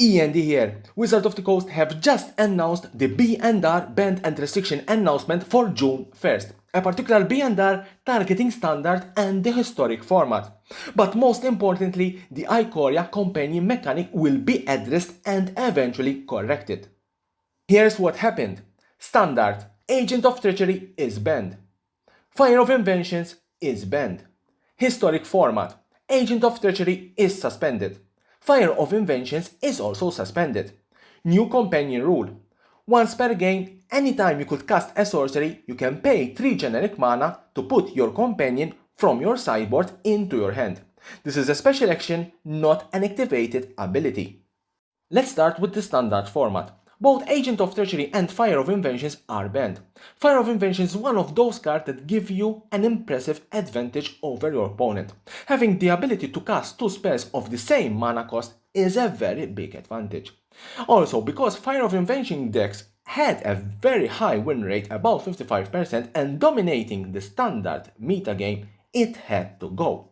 E.N.D here. Wizards of the Coast have just announced the B&R ban and restriction announcement for June 1st, a particular B&R targeting standard and the historic format. But most importantly, the Ikoria companion mechanic will be addressed and eventually corrected. Here's what happened. Standard, Agent of Treachery is banned. Fire of Inventions is banned. Historic format, Agent of Treachery is suspended. Fire of Inventions is also suspended. New companion rule. Once per game, anytime you could cast a sorcery, you can pay 3 generic mana to put your companion from your sideboard into your hand. This is a special action, not an activated ability. Let's start with the standard format. Both Agent of Treachery and Fire of Inventions are banned. Fire of Inventions is one of those cards that give you an impressive advantage over your opponent. Having the ability to cast 2 spells of the same mana cost is a very big advantage. Also, because Fire of Invention decks had a very high win rate, about 55%, and dominating the standard metagame, it had to go.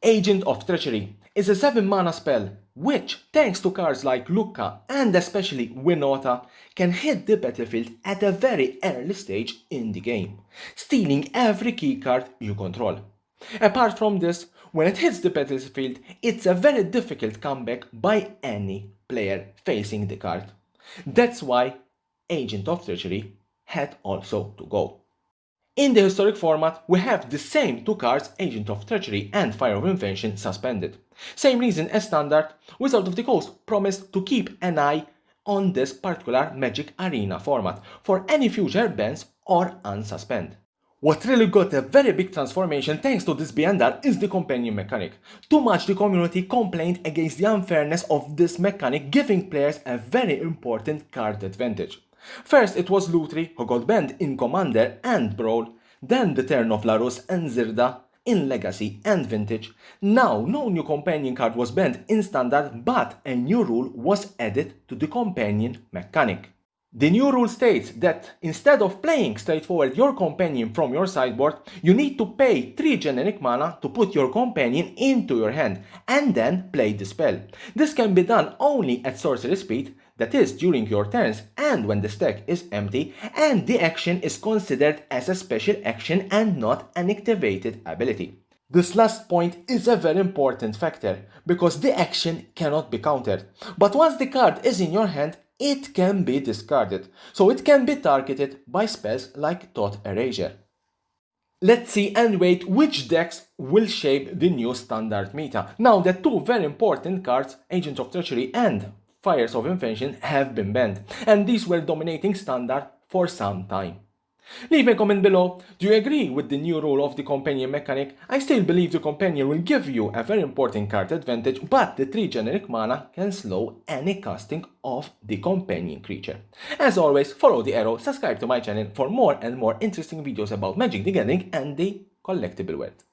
Agent of Treachery is a 7 mana spell which, thanks to cards like Lucca and especially Winota, can hit the battlefield at a very early stage in the game, stealing every keycard you control. Apart from this, when it hits the battlefield, it's a very difficult comeback by any player facing the card. That's why Agent of Treachery had also to go. In the historic format, we have the same 2 cards, Agent of Treachery and Fire of Invention, suspended. Same reason as standard, Wizards of the Coast promised to keep an eye on this particular Magic Arena format for any future bans or unsuspend. What really got a very big transformation thanks to this B&R is the companion mechanic. Too much the community complained against the unfairness of this mechanic, giving players a very important card advantage. First it was Lutri, who got banned in Commander and Brawl, then the turn of Larus and Zirda in Legacy and Vintage. Now no new companion card was banned in Standard, but a new rule was added to the companion mechanic. The new rule states that instead of playing straightforward your companion from your sideboard, you need to pay 3 generic mana to put your companion into your hand and then play the spell. This can be done only at sorcery speed, that is during your turns and when the stack is empty, and the action is considered as a special action and not an activated ability. This last point is a very important factor, because the action cannot be countered. But once the card is in your hand, it can be discarded, so it can be targeted by spells like Thought Erasure. Let's see and wait which decks will shape the new standard meta, now that 2 very important cards, Agent of Treachery and Fires of Invention, have been banned, and these were dominating standard for some time. Leave a comment below. Do you agree with the new rule of the companion mechanic? I still believe the companion will give you a very important card advantage, but the 3 generic mana can slow any casting of the companion creature. As always, follow the arrow, subscribe to my channel for more and more interesting videos about Magic the Gathering and the collectible world.